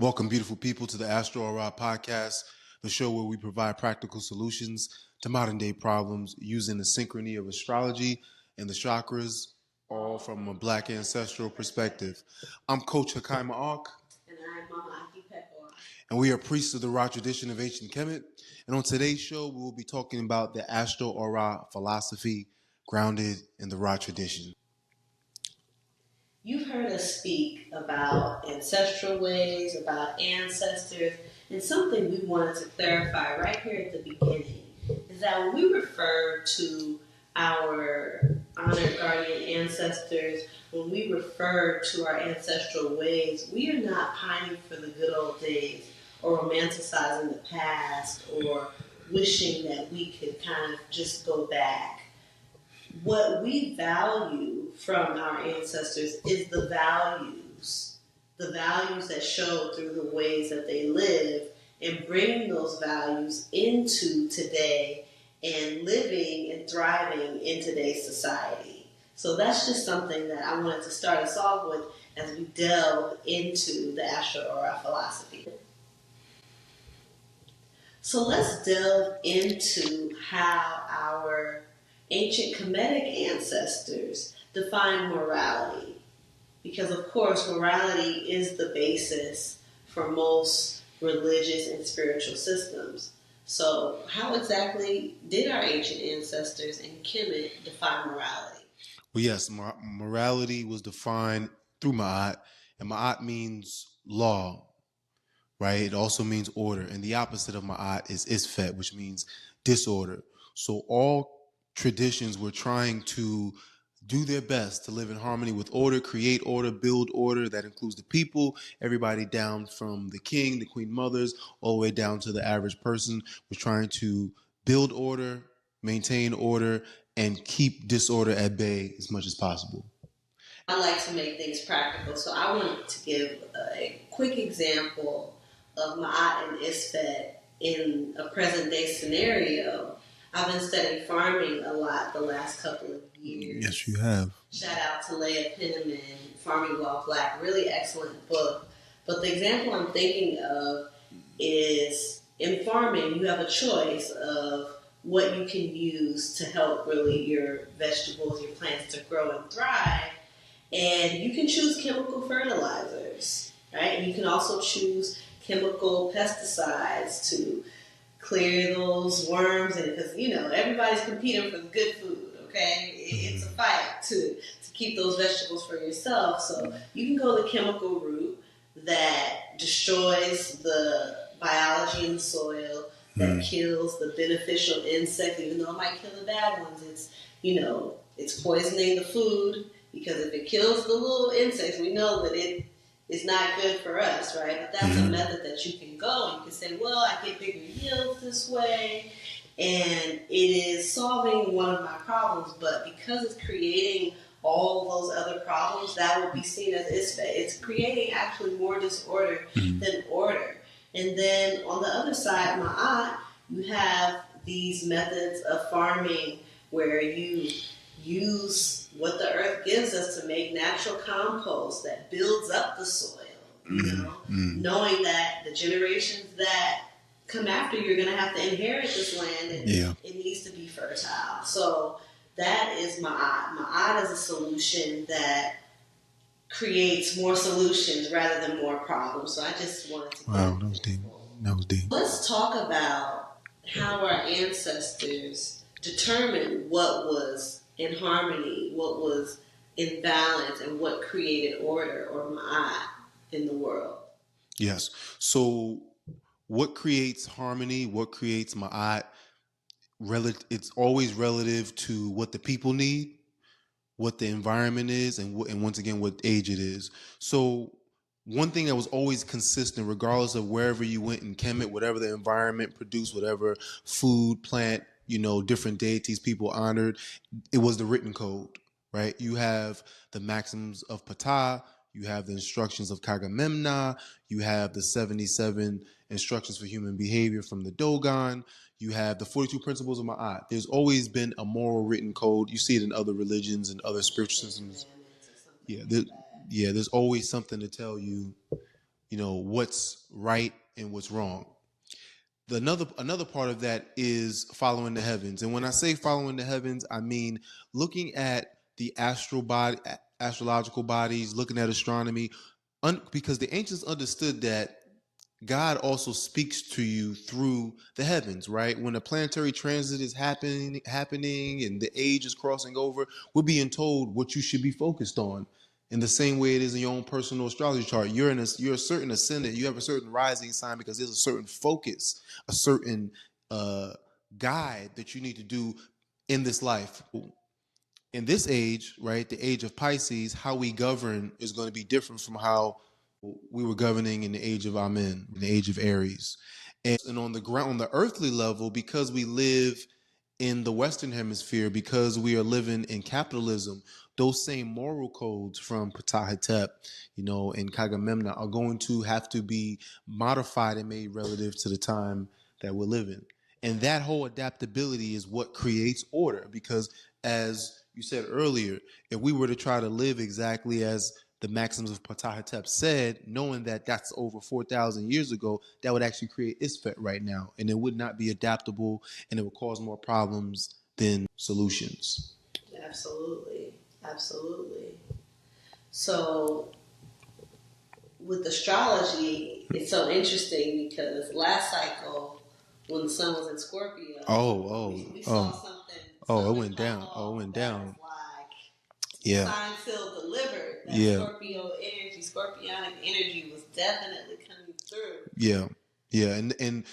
Welcome, beautiful people, to the Astro podcast, the show where we provide practical solutions to modern day problems using the synchrony of astrology and the chakras, all from a Black ancestral perspective. I'm Coach Hekaimaak. And I'm Mama Aki Pepper. And we are priests of the Ra tradition of ancient Kemet. And on today's show, we will be talking about the Astro philosophy grounded in the Ra tradition. You've heard us speak about ancestral ways, about ancestors, and something we wanted to clarify right here at the beginning is that when we refer to our honored guardian ancestors, when we refer to our ancestral ways, we are not pining for the good old days or romanticizing the past or wishing that we could kind of just go back. What we value from our ancestors is the values that show through the ways that they live, and bringing those values into today and living and thriving in today's society. So that's just something that I wanted to start us off with as we delve into the Astro philosophy. So let's delve into how our ancient Kemetic ancestors define morality. Because, of course, morality is the basis for most religious and spiritual systems. So, how exactly did our ancient ancestors in Kemet define morality? Well, yes, morality was defined through Ma'at, and Ma'at means law, right? It also means order, and the opposite of Ma'at is Isfet, which means disorder. So all traditions were trying to do their best to live in harmony with order, create order, build order. That includes the people, everybody down from the king, the queen mothers, all the way down to the average person, was trying to build order, maintain order, and keep disorder at bay as much as possible. I like to make things practical, so I want to give a quick example of Ma'at and Isfet in a present day scenario. I've been studying farming a lot the last couple of years. Yes, you have. Shout out to Leah Penniman, Farming While Black, really excellent book. But the example I'm thinking of is in farming, you have a choice of what you can use to help really your vegetables, your plants to grow and thrive. And you can choose chemical fertilizers, right? And you can also choose chemical pesticides to clear those worms, and because everybody's competing for the good food. Okay, it's a fight to keep those vegetables for yourself. So you can go the chemical route that destroys the biology in the soil, that kills the beneficial insects, even though it might kill the bad ones. It's poisoning the food, because if it kills the little insects, we know that it is not good for us, right? But that's a method that you can go, and you can say, well, I get bigger yields this way, and it is solving one of my problems, but because it's creating all those other problems, that will be seen as Isfet. It's creating actually more disorder than order. And then on the other side, Ma'at, you have these methods of farming where you use what the earth gives us to make natural compost that builds up the soil, knowing that the generations that come after you're going to have to inherit this land, and it needs to be fertile. So that is Ma'at. Ma'at is a solution that creates more solutions rather than more problems. So I just wanted to that was deep. That was deep. Let's talk about how our ancestors determined what was in harmony, what was in balance, and what created order, or Ma'at, in the world. Yes. So what creates harmony, what creates Ma'at, it's always relative to what the people need, what the environment is, and once again, what age it is. So one thing that was always consistent, regardless of wherever you went in Kemet, whatever the environment produced, whatever food, plant, different deities people honored, it was the written code, right? You have the maxims of Ptah, you have the instructions of Kagamemna, you have the 77 instructions for human behavior from the Dogon, you have the 42 principles of Ma'at. There's always been a moral written code. You see it in other religions and other spiritual systems. There's always something to tell you what's right and what's wrong. Another part of that is following the heavens. And when I say following the heavens, I mean looking at the astrological bodies, looking at astronomy, because the ancients understood that God also speaks to you through the heavens, right? When a planetary transit is happening, and the age is crossing over, we're being told what you should be focused on. In the same way it is in your own personal astrology chart, you're a certain ascendant, you have a certain rising sign because there's a certain focus, a certain guide that you need to do in this life. In this age, right, the age of Pisces, how we govern is going to be different from how we were governing in the age of Amen, in the age of Aries. And on the ground, on the earthly level, because we live in the Western Hemisphere, because we are living in capitalism, those same moral codes from Ptah, and Kagamemna are going to have to be modified and made relative to the time that we're living. And that whole adaptability is what creates order. Because, as you said earlier, if we were to try to live exactly as the maxims of Ptah said, knowing that that's over 4,000 years ago, that would actually create Isfet right now. And it would not be adaptable, and it would cause more problems than solutions. Absolutely. Absolutely. So, with astrology, it's so interesting because last cycle, when the sun was in Scorpio, we saw something. It went down. It went down. Yeah. Sign still delivered. That Scorpionic energy was definitely coming through. Yeah. And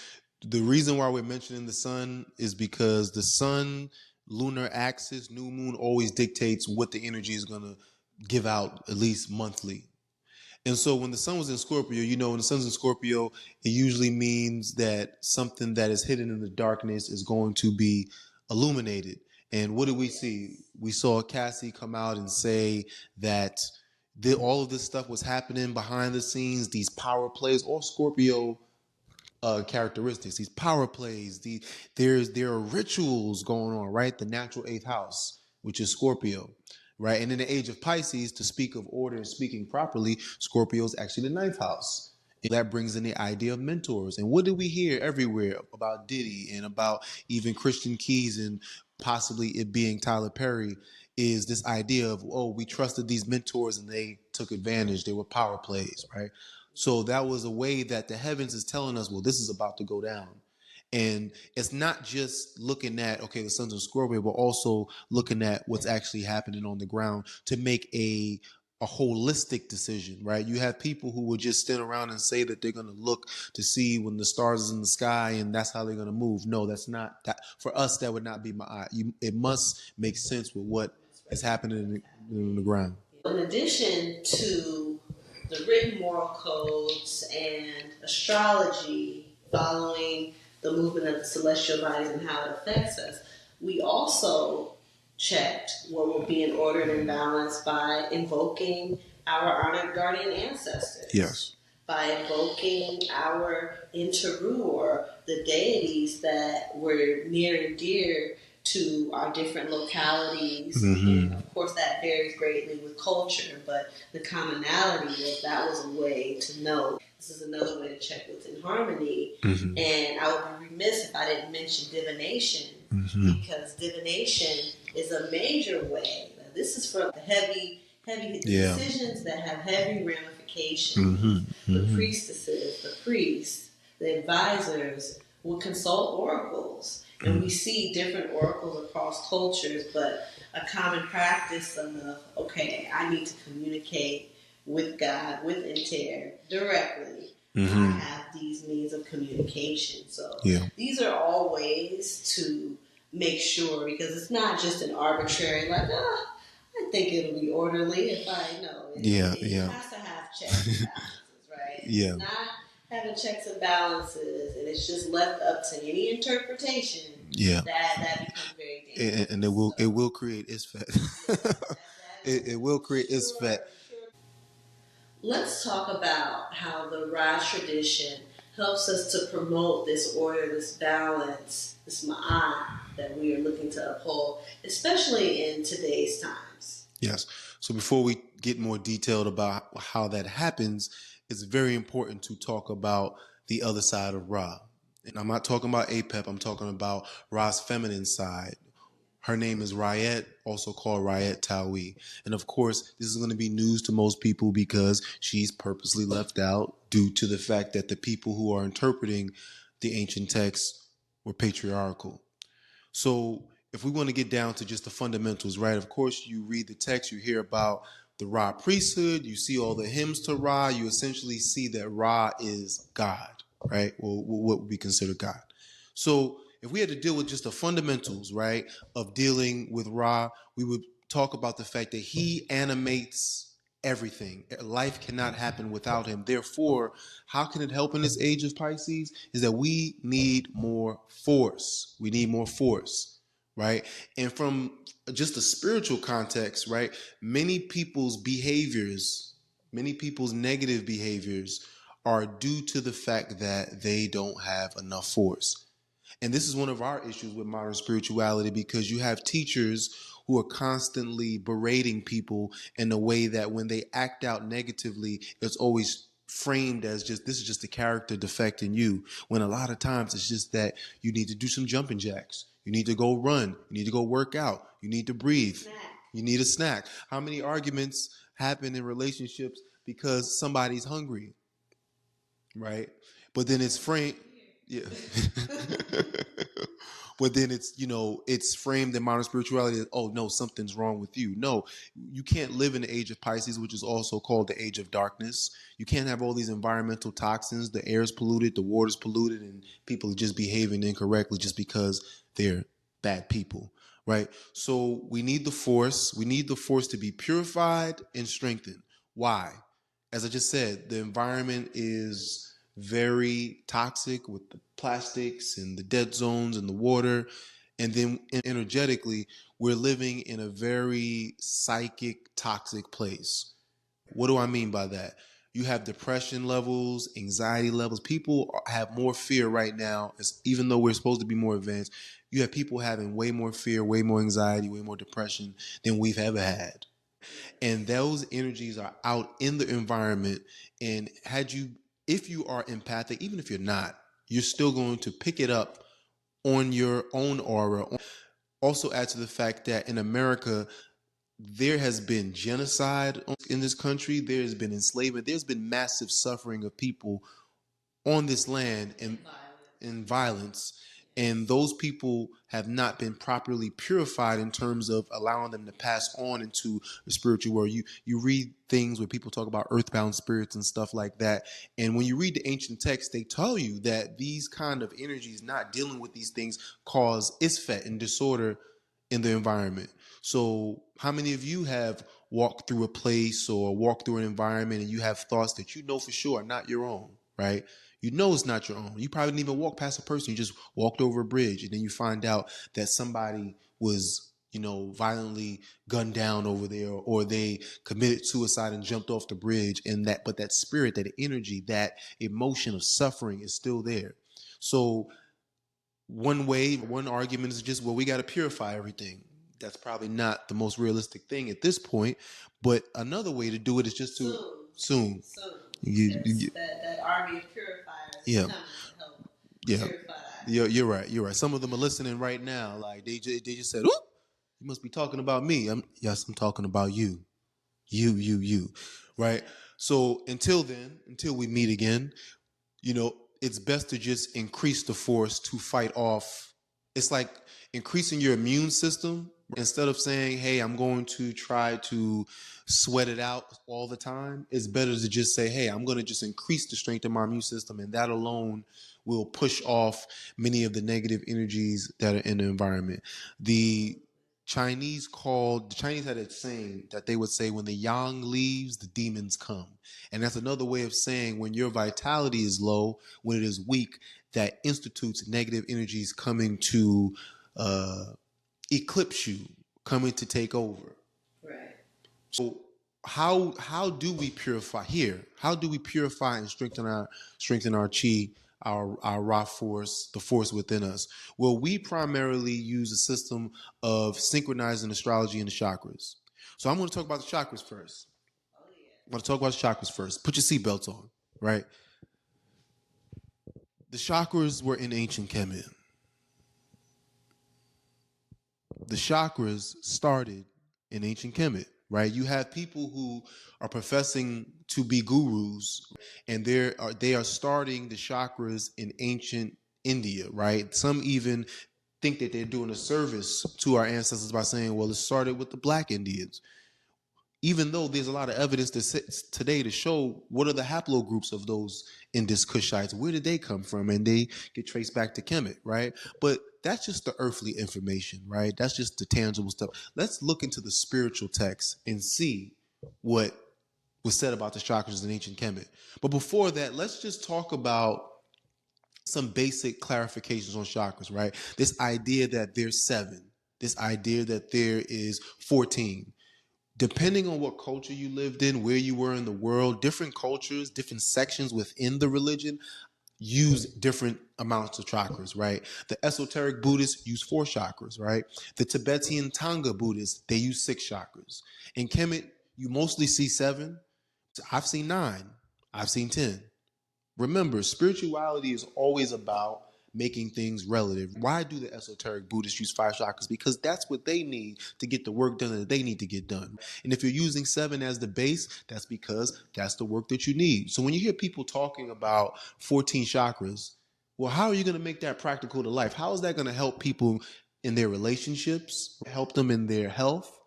the reason why we're mentioning the sun is because the sun lunar axis, new moon, always dictates what the energy is going to give out, at least monthly. And so when the sun was in Scorpio, when the sun's in Scorpio, it usually means that something that is hidden in the darkness is going to be illuminated. And what did we see? We saw Cassie come out and say that all of this stuff was happening behind the scenes, these power plays, all Scorpio characteristics, these power plays. There are rituals going on, right? The natural eighth house, which is Scorpio, right? And in the age of Pisces, to speak of order and speaking properly, Scorpio is actually the ninth house. And that brings in the idea of mentors. And what do we hear everywhere about Diddy and about even Christian Keys and possibly it being Tyler Perry? Is this idea of, we trusted these mentors and they took advantage. They were power plays, right? So that was a way that the heavens is telling us, well, this is about to go down. And it's not just looking at, the sun's in Scorpio, but also looking at what's actually happening on the ground to make a holistic decision, right? You have people who will just stand around and say that they're going to look to see when the stars is in the sky and that's how they're going to move. No, that's not that. For us, that would not be my eye. It must make sense with what is happening in the ground. In addition to the written moral codes and astrology following the movement of the celestial bodies and how it affects us, we also checked what will be in order and balanced by invoking our honored guardian ancestors. Yes. By invoking our Interu, or the deities that were near and dear to our different localities. Mm-hmm. And of course, that varies greatly with culture, but the commonality was that was a way to know. This is another way to check what's in harmony. Mm-hmm. And I would be remiss if I didn't mention divination, because divination is a major way. Now, this is for the heavy decisions that have heavy ramifications. The priestesses, the priests, the advisors will consult oracles. And we see different oracles across cultures, but a common practice of, I need to communicate with God, with Inter, directly. I have these means of communication. So these are all ways to make sure, because it's not just an arbitrary, I think it'll be orderly if I know. It has to have checks and balances, right? It's not having checks and balances, and it's just left up to any interpretation. That becomes very dangerous. And it will create Isfet. It will create Isfet. Let's talk about how the Raj tradition helps us to promote this order, this balance, this ma'at that we are looking to uphold, especially in today's times. Yes. So before we get more detailed about how that happens, it's very important to talk about the other side of Ra. And I'm not talking about Apep, I'm talking about Ra's feminine side. Her name is Rayet, also called Rayet Tawi. And of course, this is going to be news to most people because she's purposely left out due to the fact that the people who are interpreting the ancient texts were patriarchal. So if we want to get down to just the fundamentals, right? Of course, you read the text, you hear about the Ra priesthood, you see all the hymns to Ra, you essentially see that Ra is God, right? Well, what would be considered God. So if we had to deal with just the fundamentals, right, of dealing with Ra, we would talk about the fact that he animates everything. Life cannot happen without him. Therefore, how can it help in this age of Pisces? Is that we need more force. We need more force, right? And from just a spiritual context, right, many people's behaviors, many people's negative behaviors are due to the fact that they don't have enough force. And this is one of our issues with modern spirituality because you have teachers who are constantly berating people in a way that when they act out negatively, it's always framed as just this is just a character defect in you. When a lot of times it's just that you need to do some jumping jacks. You need to go run. You need to go work out. You need to breathe. You need a snack. How many arguments happen in relationships because somebody's hungry? Right? But then it's framed. Yeah. But then it's, it's framed in modern spirituality as, oh no, something's wrong with you. No, you can't live in the age of Pisces, which is also called the age of darkness. You can't have all these environmental toxins, the air is polluted, the water's polluted, and people are just behaving incorrectly just because they're bad people, right? So we need the force. We need the force to be purified and strengthened. Why? As I just said, the environment is very toxic with the plastics and the dead zones and the water. And then energetically, we're living in a very psychic, toxic place. What do I mean by that? You have depression levels, anxiety levels. People have more fear right now, even though we're supposed to be more advanced. You have people having way more fear, way more anxiety, way more depression than we've ever had. And those energies are out in the environment. And if you are empathic, even if you're not, you're still going to pick it up on your own aura. Also add to the fact that in America, there has been genocide in this country. There has been enslavement. There's been massive suffering of people on this land and violence. And those people have not been properly purified in terms of allowing them to pass on into the spiritual world. You read things where people talk about earthbound spirits and stuff like that. And when you read the ancient texts, they tell you that these kind of energies not dealing with these things cause isfet and disorder in the environment. So how many of you have walked through a place or walked through an environment and you have thoughts that you know for sure are not your own, right? You know it's not your own. You probably didn't even walk past a person. You just walked over a bridge, and then you find out that somebody was, violently gunned down over there, or they committed suicide and jumped off the bridge. But that spirit, that energy, that emotion of suffering is still there. So one argument is just, well, we got to purify everything. That's probably not the most realistic thing at this point. But another way to do it is just to soon. That army of purifiers Yeah. coming to help purify. You're right. You're right. Some of them are listening right now. Like they just said, "Oop, you must be talking about me." Yes, I'm talking about you. You. Right. So until we meet again, it's best to just increase the force to fight off. It's like increasing your immune system. Instead of saying, hey, I'm going to try to sweat it out all the time, it's better to just say, hey, I'm going to just increase the strength of my immune system. And that alone will push off many of the negative energies that are in the environment. The Chinese had a saying that they would say, when the yang leaves, the demons come. And that's another way of saying when your vitality is low, when it is weak, that institutes negative energies coming to eclipse you, coming to take over. Right. So how do we purify here? How do we purify and strengthen our chi, our Ra force, the force within us? Well, we primarily use a system of synchronizing astrology and the chakras. So I'm going to talk about the chakras first. I'm going to talk about the chakras first. Put your seatbelts on. right? The chakras were in ancient Kemet. The chakras started in ancient Kemet, right? You have people who are professing to be gurus, and they are starting the chakras in ancient India, right? Some even think that they're doing a service to our ancestors by saying, well, it started with the black Indians, even though there's a lot of evidence today to show what are the haplogroups of those Indus Kushites, where did they come from, and they get traced back to Kemet, right? But that's just the earthly information, right? That's just the tangible stuff. Let's look into the spiritual text and see what was said about the chakras in ancient Kemet. But before that, let's just talk about some basic clarifications on chakras, right? This idea that there's 7, this idea that there is 14. Depending on what culture you lived in, where you were in the world, different cultures, different sections within the religion use different amounts of chakras, right? The esoteric Buddhists use 4 chakras, right? The Tibetan Tanga Buddhists, they use 6 chakras. In Kemet, you mostly see 7. I've seen 9. I've seen 10. Remember, spirituality is always about making things relative. Why do the esoteric Buddhists use 5 chakras? Because that's what they need to get the work done that they need to get done. And if you're using 7 as the base, that's because that's the work that you need. So when you hear people talking about 14 chakras, well, how are you going to make that practical to life? How is that going to help people in their relationships, help them in their health?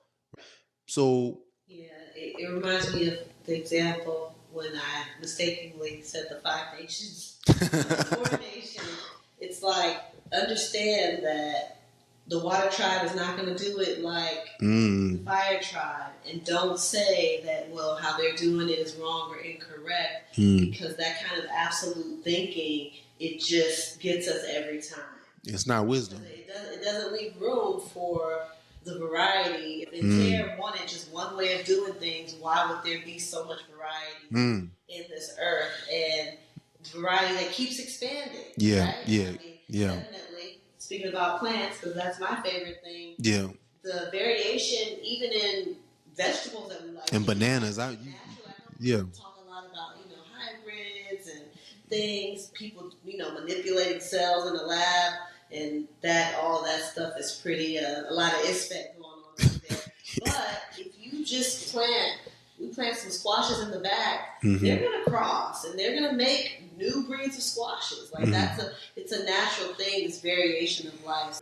So yeah, it reminds me of the example when I mistakenly said the 5 nations, the 4 nations. It's like, understand that the water tribe is not going to do it like the fire tribe, and don't say that, well, how they're doing it is wrong or incorrect, because that kind of absolute thinking, it just gets us every time. It's not wisdom. It doesn't leave room for the variety. If Inter wanted just one way of doing things, why would there be so much variety in this earth? And variety that keeps expanding. Yeah, right? yeah, I mean, yeah. Definitely. Speaking about plants, because that's my favorite thing. Yeah. The variation, even in vegetables that we like, and bananas, yeah. People talk a lot about hybrids and things. People manipulating cells in the lab, and all that stuff is pretty a lot of expect going on over there. But if you just we plant some squashes in the back, they're gonna cross and they're gonna make new breeds of squashes. Like it's a natural thing. This variation of life.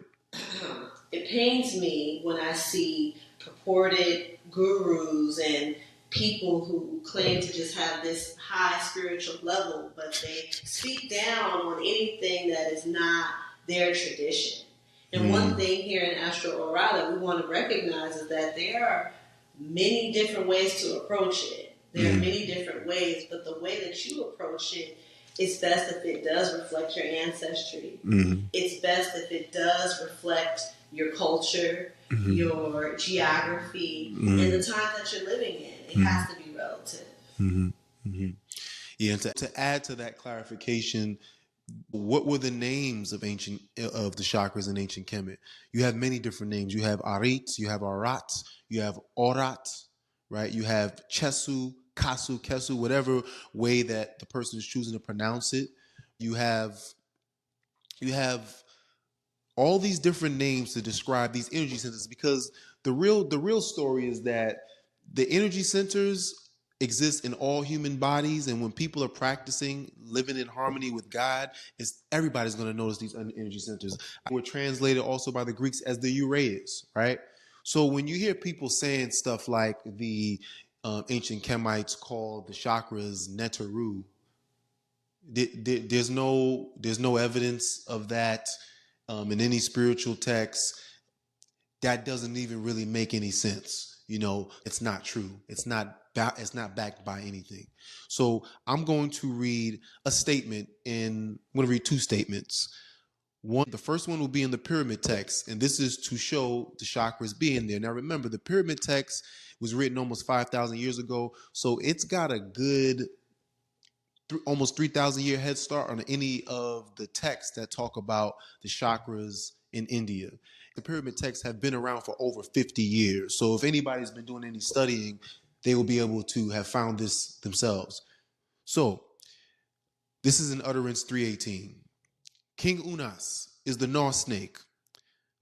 It pains me when I see purported gurus and people who claim to just have this high spiritual level, but they speak down on anything that is not their tradition. And one thing here in Astro that we want to recognize is that there are many different ways to approach it. There are many different ways, but the way that you approach it is best if it does reflect your ancestry. It's best if it does reflect your culture, your geography, and the time that you're living in. It has to be relative. Yeah, and to add to that clarification, what were the names of the chakras in ancient Kemet? You have many different names. You have Arit, you have Arat, you have Orat, right? You have Chesu, Kasu, Kesu, whatever way that the person is choosing to pronounce it. You have all these different names to describe these energy centers, because the real story is that the energy centers exist in all human bodies, and when people are practicing living in harmony with God, everybody's going to notice these energy centers. Were translated also by the Greeks as the Uraeus, right? So when you hear people saying stuff like the ancient Kemites called the chakras Neteru, there's no evidence of that in any spiritual text. That doesn't even really make any sense. It's not true. It's not backed by anything. So I'm going to read a statement. I'm going to read 2 statements. The first one will be in the pyramid text, and this is to show the chakras being there. Now remember, the pyramid text was written almost 5,000 years ago, so it's got a good almost 3,000 year head start on any of the texts that talk about the chakras in India. The pyramid texts have been around for over 50 years. So if anybody's been doing any studying, they will be able to have found this themselves. So This is in Utterance 318. King Unas is the Gnaw snake,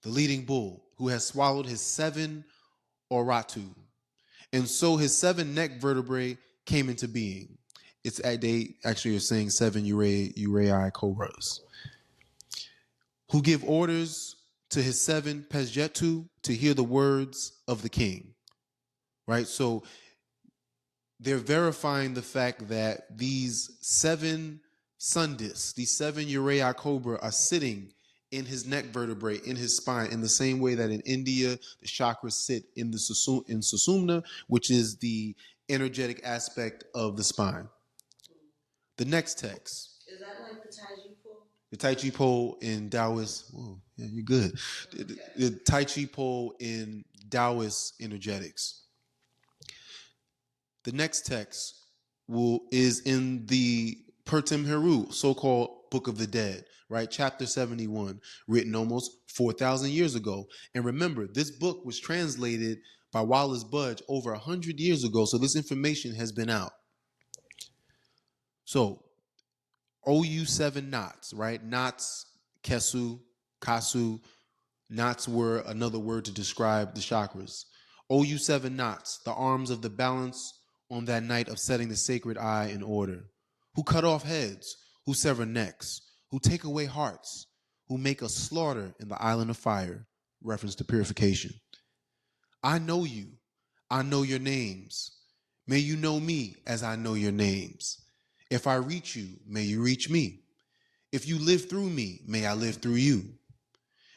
the leading bull, who has swallowed his 7 oratu. And so his 7 neck vertebrae came into being. They actually are saying 7 uraei cobras, who give orders to his 7 pesjetu to hear the words of the king. Right? So they're verifying the fact that these 7 sundis, these 7 uraei cobra, are sitting in his neck vertebrae, in his spine, in the same way that in India the chakras sit in the susumna, which is the energetic aspect of the spine. The next text. Is that like the Tai Chi pole? The Tai Chi pole in Taoist. Oh, yeah, you're good. Okay. The Tai Chi pole in Taoist energetics. The next text is in the Pertim Heru, so-called Book of the Dead, right? Chapter 71, written almost 4,000 years ago. And remember, this book was translated by Wallace Budge over 100 years ago, so this information has been out. So, OU 7 knots, right? Knots, Kesu, Kasu. Knots were another word to describe the chakras. OU 7 knots, the arms of the balance on that night of setting the sacred eye in order, who cut off heads, who sever necks, who take away hearts, who make a slaughter in the island of fire, reference to purification. I know you. I know your names. May you know me as I know your names. If I reach you, may you reach me. If you live through me, may I live through you.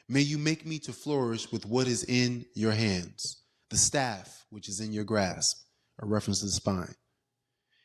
May you make me to flourish with what is in your hands, the staff which is in your grasp, a reference to the spine.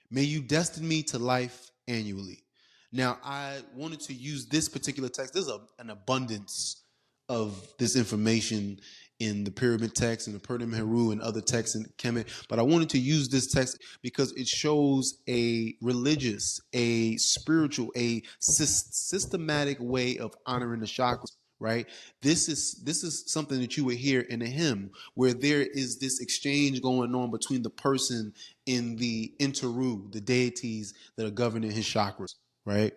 May you destine me to life annually. Now, I wanted to use this particular text. There's an abundance of this information in the pyramid text and the Pertim Heru and other texts in Kemet, but I wanted to use this text because it shows a religious, a spiritual, a systematic way of honoring the chakras. Right? This is something that you would hear in a hymn where there is this exchange going on between the person in the Interu, the deities that are governing his chakras, right?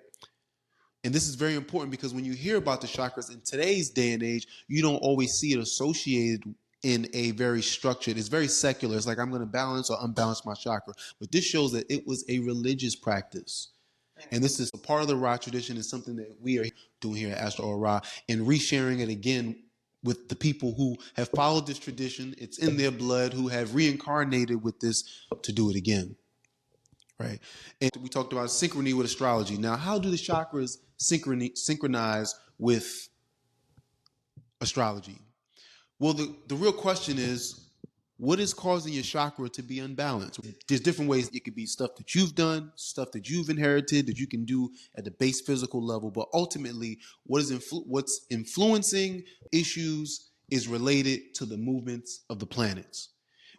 And this is very important because when you hear about the chakras in today's day and age, you don't always see it associated in a very structured, it's very secular. It's like I'm going to balance or unbalance my chakra. But this shows that it was a religious practice. And this is a part of the Ra tradition. It's something that we are doing here at Astro Ra and resharing it again with the people who have followed this tradition. It's in their blood, who have reincarnated with this to do it again. Right? And we talked about synchrony with astrology. Now, how do the chakras synchronize with astrology? Well, the real question is, what is causing your chakra to be unbalanced? There's different ways. It could be stuff that you've done, stuff that you've inherited, that you can do at the base physical level. But ultimately, what's influencing issues is related to the movements of the planets.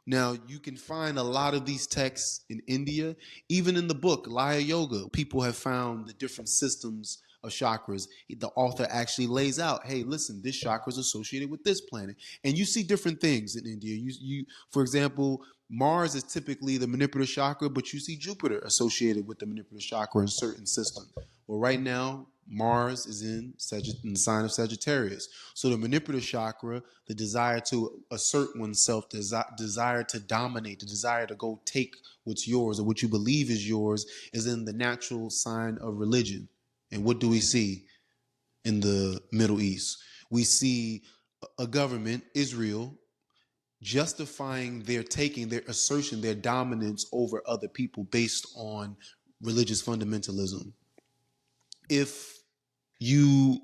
Now, you can find a lot of these texts in India. Even in the book, Laya Yoga, people have found the different systems of chakras. The author actually lays out, hey, listen, this chakra is associated with this planet. And you see different things in India. For example, Mars is typically the manipulative chakra, but you see Jupiter associated with the manipulative chakra in certain systems. Well, right now, Mars is in the sign of Sagittarius. So the manipulative chakra, the desire to assert oneself, desire to dominate, the desire to go take what's yours or what you believe is yours, is in the natural sign of religion. And what do we see in the Middle East? We see a government, Israel, justifying their assertion, their dominance over other people based on religious fundamentalism. If you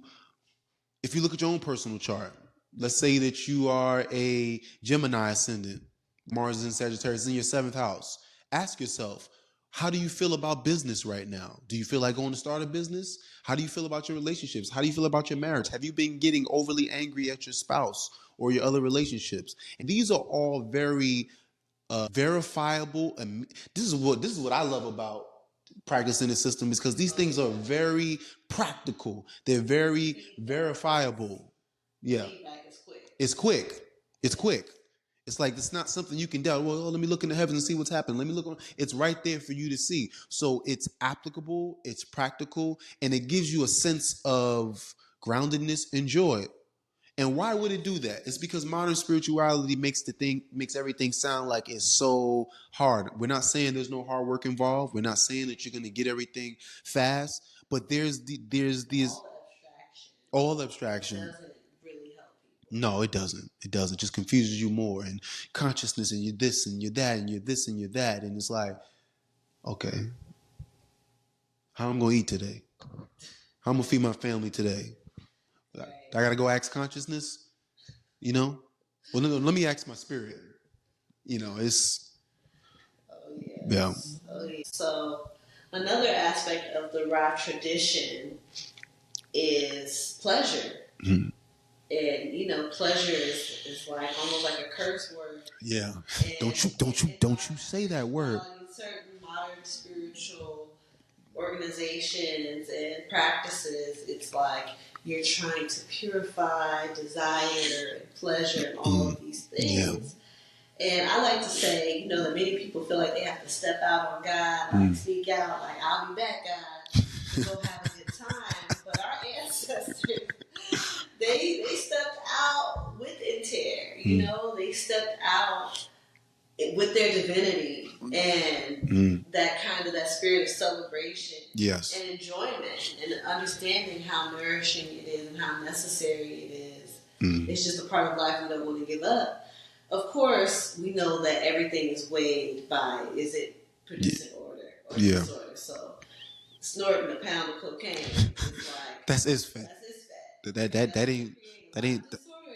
look at your own personal chart, let's say that you are a Gemini ascendant, Mars is in Sagittarius, in your 7th house. Ask yourself, how do you feel about business right now? Do you feel like going to start a business? How do you feel about your relationships? How do you feel about your marriage? Have you been getting overly angry at your spouse or your other relationships? And these are all very verifiable. And this is what I love about practicing the system, is because these things are very practical. They're very verifiable. Yeah. It's quick. It's quick. It's like it's not something you can doubt. Well, let me look in the heavens and see what's happening. Let me look on. It's right there for you to see. So it's applicable, it's practical, and it gives you a sense of groundedness and joy. And why would it do that? It's because modern spirituality makes everything sound like it's so hard. We're not saying there's no hard work involved. We're not saying that you're going to get everything fast. But there's these all abstraction. Doesn't really help people. No, it doesn't. It doesn't. It just confuses you more. And consciousness, and you're this and you're that and you're this and you're that. And it's like, okay, how I'm going to eat today? How I'm going to feed my family today? Right. I got to go ask consciousness, you know? Well, no, let me ask my spirit. You know, it's... Oh, yes. Yeah. Oh, yeah. So, another aspect of the Ra tradition is pleasure. Mm-hmm. And, you know, pleasure is like almost like a curse word. Yeah. And don't you say that word. Certain modern spiritual organizations and practices, it's like you're trying to purify desire and pleasure and all of these things. Yeah. And I like to say, you know, that many people feel like they have to step out on God, like speak out, like, I'll be back, God, to go have a good time. But our ancestors, they stepped out with inter, you know, they stepped out with their divinity and that spirit of celebration and enjoyment and understanding how nourishing it is and how necessary it is. It's just a part of life we don't want to give up. Of course, we know that everything is weighed by, is it producing order or disorder? So snorting a pound of cocaine is like... That's his fact.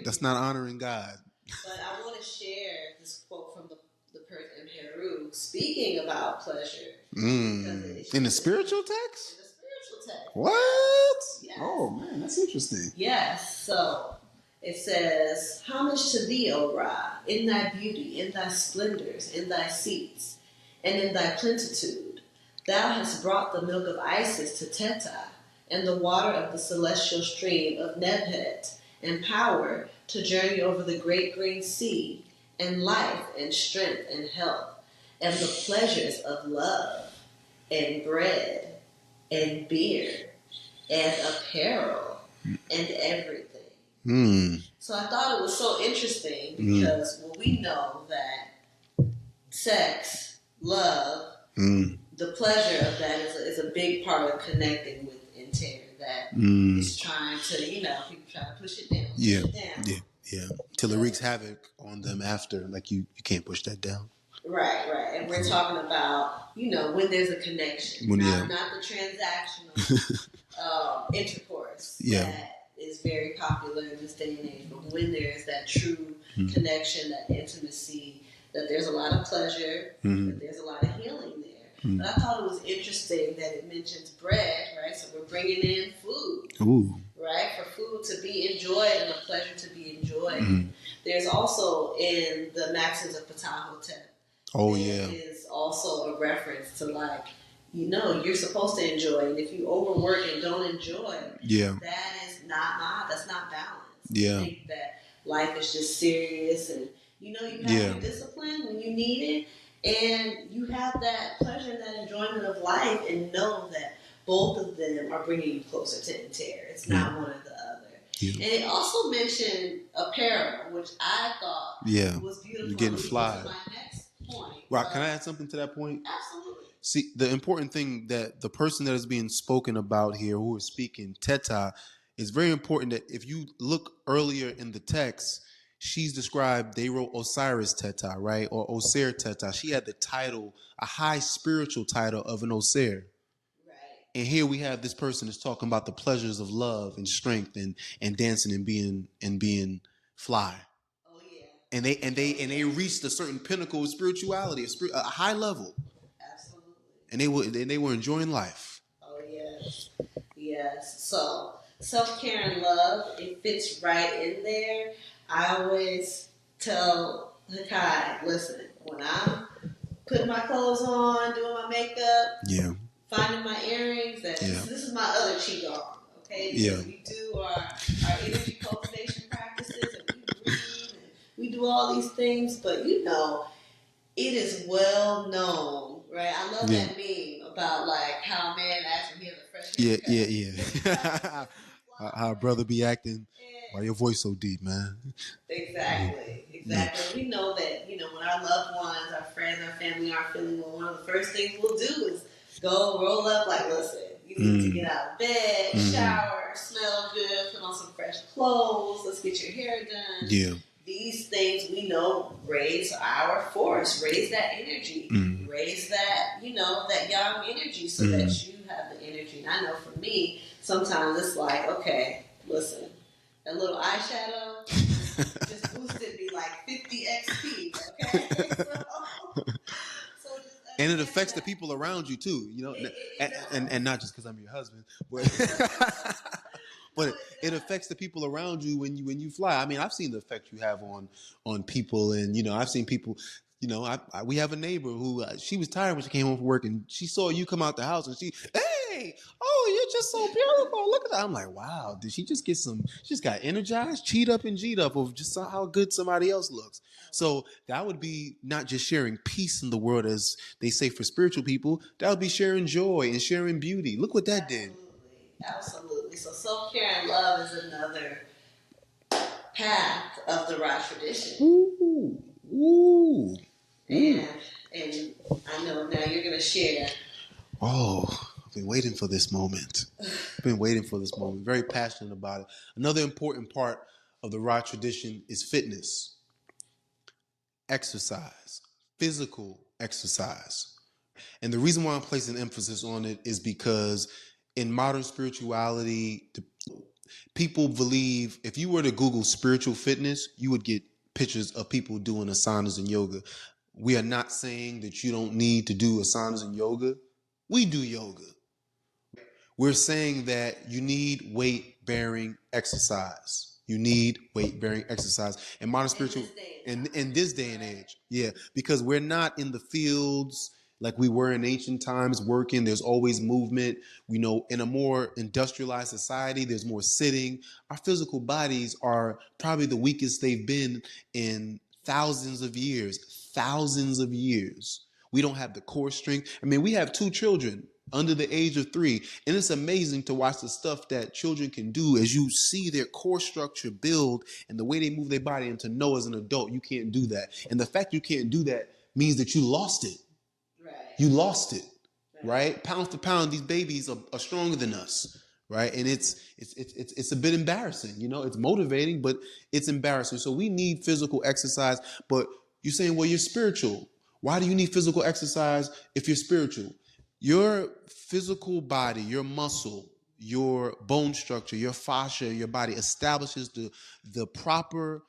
That's not honoring God. But I want to share this quote from the person in Peru speaking about pleasure. In the spiritual text? In the spiritual text. What? Yes. Oh, man, that's interesting. Yes. So it says, homage to thee, O Ra, in thy beauty, in thy splendors, in thy seats, and in thy plenitude. Thou hast brought the milk of Isis to Teta, and the water of the celestial stream of Nebhet, and power to journey over the great green sea, and life and strength and health, and the pleasures of love, and bread, and beer, and apparel, and everything. So I thought it was so interesting because we know that sex, love, the pleasure of that is a big part of connecting with interior. That is trying to, you know, people try to push it down. Yeah. Till it wreaks havoc on them after. Like you can't push that down. Right. And we're talking about, you know, when there's a connection, not the transactional intercourse that is very popular in this day and age. But when there is that true connection, that intimacy, that there's a lot of pleasure, that there's a lot of healing there. But I thought it was interesting that it mentions bread, right? So we're bringing in food, right? For food to be enjoyed and a pleasure to be enjoyed. There's also in the Maxims of Ptahhotep. There is also a reference to, like, you know, you're supposed to enjoy, and if you overwork and don't enjoy, that is that's not balance. I think that life is just serious, and you know, you have your discipline when you need it. And you have that pleasure and that enjoyment of life and know that both of them are bringing you closer to interior. It's not one or the other. And it also mentioned apparel, which I thought was beautiful. You're getting fly. My next point. Rock, can I add something to that point? Absolutely. See, the important thing that the person that is being spoken about here, who is speaking, Teta, is very important that if you look earlier in the text, she's described, they wrote Osiris Teta, right? Or Osir Teta. She had the title, a high spiritual title of an Osir. Right. And here we have this person that's talking about the pleasures of love and strength and dancing and being fly. Oh yeah. And they reached a certain pinnacle of spirituality, a high level. Absolutely. And they were enjoying life. Oh yes. Yes. So self-care and love, it fits right in there. I always tell Hekai, listen, when I'm putting my clothes on, doing my makeup, finding my earrings, this is my other cheat arm, okay? Because we do our energy cultivation practices, and we breathe, and we do do all these things, but you know, it is well known, right? I love that meme about like how a man acts when he has a fresh haircut. How a brother be acting. Why your voice so deep, man? Exactly. We know that, you know, when our loved ones, our friends, our family aren't feeling well, one of the first things we'll do is go roll up like, listen, you need to get out of bed, shower, smell good, put on some fresh clothes, let's get your hair done. Yeah. These things we know raise our force, raise that energy, raise that, you know, that young energy so that you have the energy. And I know for me, sometimes it's like, okay, listen, that little eyeshadow just boosted me like 50 XP, okay? And it affects the people around you too, you know, and not just because I'm your husband, but but it affects the people around you when you fly. I mean, I've seen the effect you have on people, and you know, I've seen people. You know, we have a neighbor who she was tired when she came home from work, and she saw you come out the house, and hey, oh, you're just so beautiful. Look at that. I'm like, wow, did she just get some? She just got energized, cheat up, and G'd up of just how good somebody else looks. So that would be not just sharing peace in the world, as they say for spiritual people. That would be sharing joy and sharing beauty. Look what that did. Absolutely. So self-care and love is another path of the Raj tradition. Ooh. And I know now you're going to share. Oh, I've been waiting for this moment. Very passionate about it. Another important part of the Raj tradition is fitness, exercise, physical exercise. And the reason why I'm placing emphasis on it is because in modern spirituality, people believe if you were to Google spiritual fitness, you would get pictures of people doing asanas and yoga. We are not saying that you don't need to do asanas and yoga. We do yoga. We're saying that you need weight-bearing exercise. You need weight-bearing exercise. And modern spiritual, in this day and age, yeah, because we're not in the fields like we were in ancient times working. There's always movement. We know in a more industrialized society, there's more sitting. Our physical bodies are probably the weakest they've been in thousands of years. We don't have the core strength. I mean, we have 2 children under the age of 3, and it's amazing to watch the stuff that children can do as you see their core structure build and the way they move their body, and to know as an adult you can't do that. And the fact you can't do that means that you lost it. Right. You lost it, right? Pound for pound, these babies are stronger than us, right? And it's a bit embarrassing, you know. It's motivating, but it's embarrassing. So we need physical exercise. But you're saying, well, you're spiritual. Why do you need physical exercise if you're spiritual? Your physical body, your muscle, your bone structure, your fascia, your body establishes the proper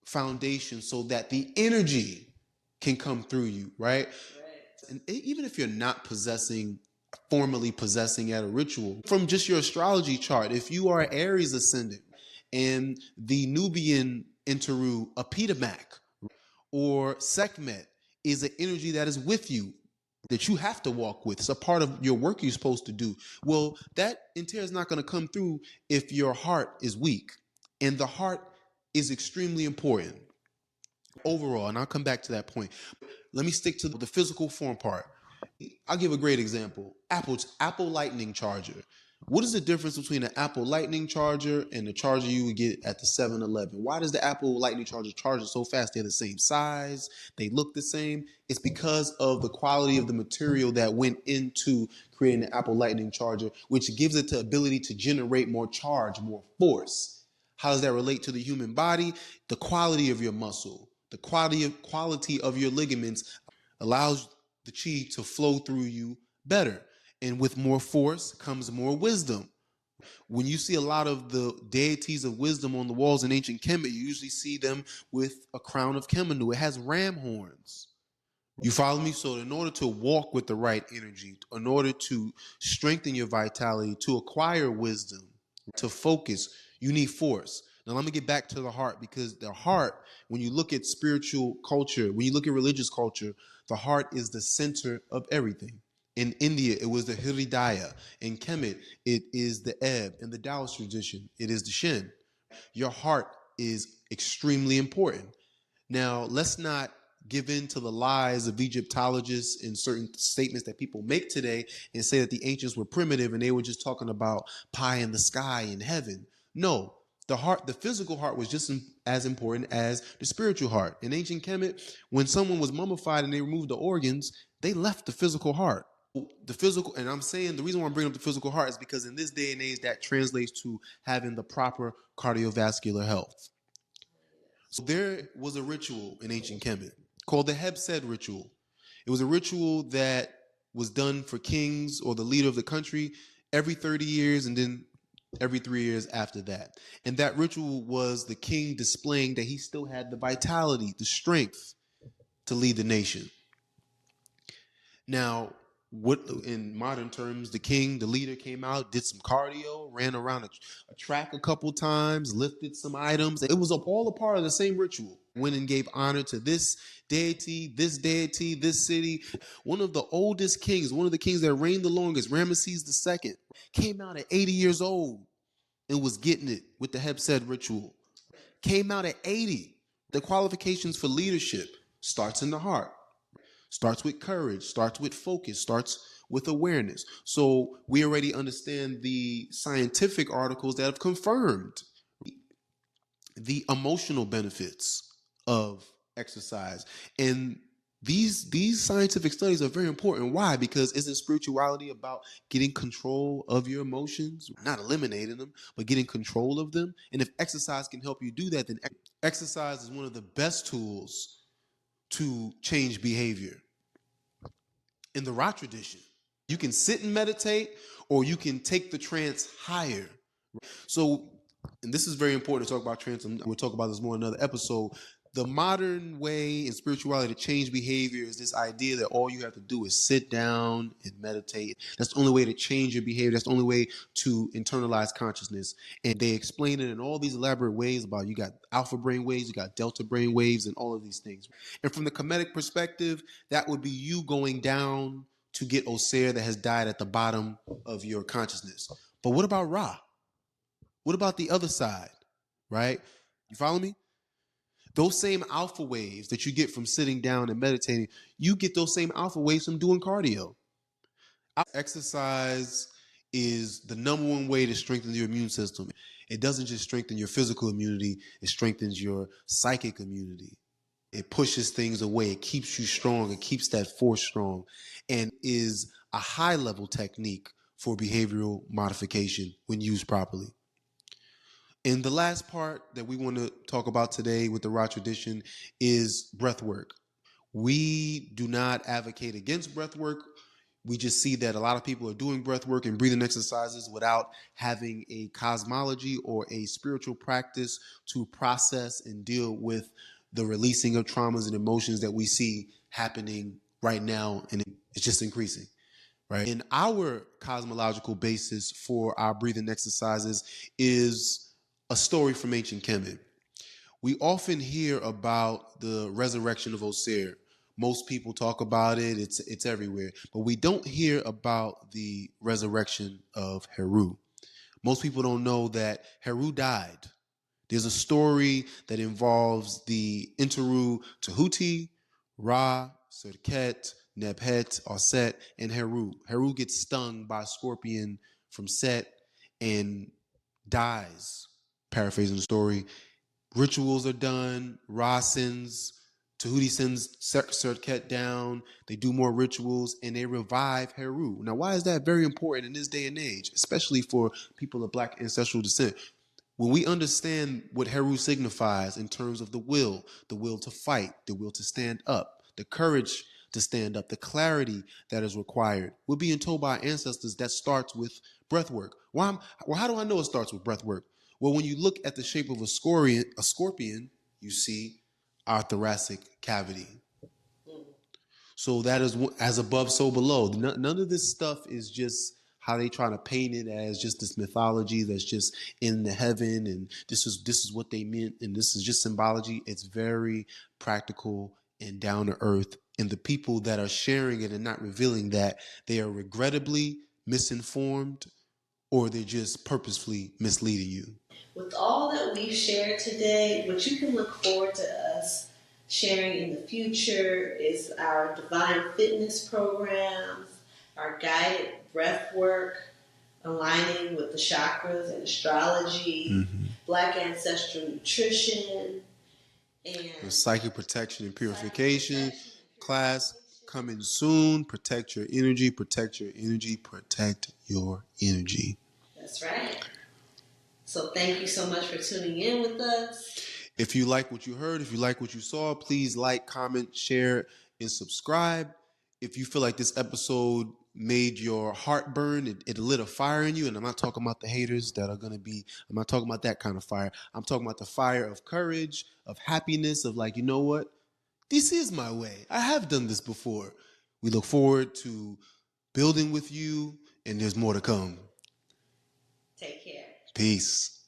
foundation so that the energy can come through you, right? And even if you're not formally possessing at a ritual, from just your astrology chart, if you are Aries ascendant and the Nubian Interu Hekaimaak or Sekhmet is an energy that is with you, that you have to walk with. It's a part of your work you're supposed to do. Well, that entail is not going to come through if your heart is weak. And the heart is extremely important overall. And I'll come back to that point. Let me stick to the physical form part. I'll give a great example. Apple Lightning charger. What is the difference between an Apple Lightning charger and the charger you would get at the 7-Eleven? Why does the Apple Lightning charger charge it so fast? They're the same size. They look the same. It's because of the quality of the material that went into creating the Apple Lightning charger, which gives it the ability to generate more charge, more force. How does that relate to the human body? The quality of your muscle, the quality of your ligaments allows the chi to flow through you better. And with more force comes more wisdom. When you see a lot of the deities of wisdom on the walls in ancient Kemet, you usually see them with a crown of Kemenu. It has ram horns. You follow me? So in order to walk with the right energy, in order to strengthen your vitality, to acquire wisdom, to focus, you need force. Now let me get back to the heart, because the heart, when you look at spiritual culture, when you look at religious culture, the heart is the center of everything. In India, it was the Hridaya. In Kemet, it is the Ebb. In the Taoist tradition, it is the Shin. Your heart is extremely important. Now, let's not give in to the lies of Egyptologists and certain statements that people make today and say that the ancients were primitive and they were just talking about pie in the sky and heaven. No, the heart, the physical heart was just as important as the spiritual heart. In ancient Kemet, when someone was mummified and they removed the organs, they left the physical heart. The physical, and I'm saying the reason why I'm bringing up the physical heart is because in this day and age, that translates to having the proper cardiovascular health. So there was a ritual in ancient Kemet called the Hebsed ritual. It was a ritual that was done for kings or the leader of the country every 30 years and then every 3 years after that. And that ritual was the king displaying that he still had the vitality, the strength to lead the nation. Now, what in modern terms, the king, the leader came out, did some cardio, ran around a track a couple times, lifted some items. It was all a part of the same ritual. Went and gave honor to this deity, this city. One of the oldest kings, one of the kings that reigned the longest, Ramesses II, came out at 80 years old and was getting it with the Hebsed ritual. Came out at 80. The qualifications for leadership starts in the heart. Starts with courage, starts with focus, starts with awareness. So we already understand the scientific articles that have confirmed the emotional benefits of exercise. And these scientific studies are very important. Why? Because isn't spirituality about getting control of your emotions? Not eliminating them, but getting control of them. And if exercise can help you do that, then exercise is one of the best tools to change behavior. In the Ra tradition, you can sit and meditate, or you can take the trance higher. So, and this is very important to talk about trance, and we'll talk about this more in another episode. The modern way in spirituality to change behavior is this idea that all you have to do is sit down and meditate. That's the only way to change your behavior. That's the only way to internalize consciousness. And they explain it in all these elaborate ways about you got alpha brain waves, you got delta brain waves, and all of these things. And from the Kemetic perspective, that would be you going down to get Osir that has died at the bottom of your consciousness. But what about Ra? What about the other side, right? You follow me? Those same alpha waves that you get from sitting down and meditating, you get those same alpha waves from doing cardio. Exercise is the number one way to strengthen your immune system. It doesn't just strengthen your physical immunity, it strengthens your psychic immunity. It pushes things away, it keeps you strong, it keeps that force strong, and is a high level technique for behavioral modification when used properly. And the last part that we want to talk about today with the Ra tradition is breath work. We do not advocate against breath work. We just see that a lot of people are doing breath work and breathing exercises without having a cosmology or a spiritual practice to process and deal with the releasing of traumas and emotions that we see happening right now, and it's just increasing. Right. And our cosmological basis for our breathing exercises is a story from ancient Kemet. We often hear about the resurrection of Osir. Most people talk about it, it's everywhere. But we don't hear about the resurrection of Heru. Most people don't know that Heru died. There's a story that involves the Interu Tahuti, Ra, Serket, Nebhet, Aset, and Heru. Heru gets stung by a scorpion from Set and dies. Paraphrasing the story. Rituals are done. Ra sends, Tahuti sends Serket down. They do more rituals and they revive Heru. Now, why is that very important in this day and age, especially for people of Black ancestral descent? When we understand what Heru signifies in terms of the will to fight, the will to stand up, the courage to stand up, the clarity that is required, we're being told by our ancestors that starts with breath work. Well, how do I know it starts with breath work? Well, when you look at the shape of a scorpion, you see our thoracic cavity. So that is as above, so below. None of this stuff is just how they try to paint it as just this mythology that's just in the heaven, and this is what they meant, and this is just symbology. It's very practical and down to earth. And the people that are sharing it and not revealing that, they are regrettably misinformed, or they're just purposefully misleading you. With all that we've shared today, what you can look forward to us sharing in the future is our divine fitness programs, our guided breath work, aligning with the chakras and astrology, Black ancestral nutrition, and the psychic protection and purification class coming soon. Protect your energy, protect your energy, protect your energy. That's right. So thank you so much for tuning in with us. If you like what you heard, if you like what you saw, please like, comment, share, and subscribe. If you feel like this episode made your heart burn, it lit a fire in you, and I'm not talking about the haters that are going to be, I'm not talking about that kind of fire. I'm talking about the fire of courage, of happiness, of like, you know what? This is my way. I have done this before. We look forward to building with you, and there's more to come. Take care. Peace.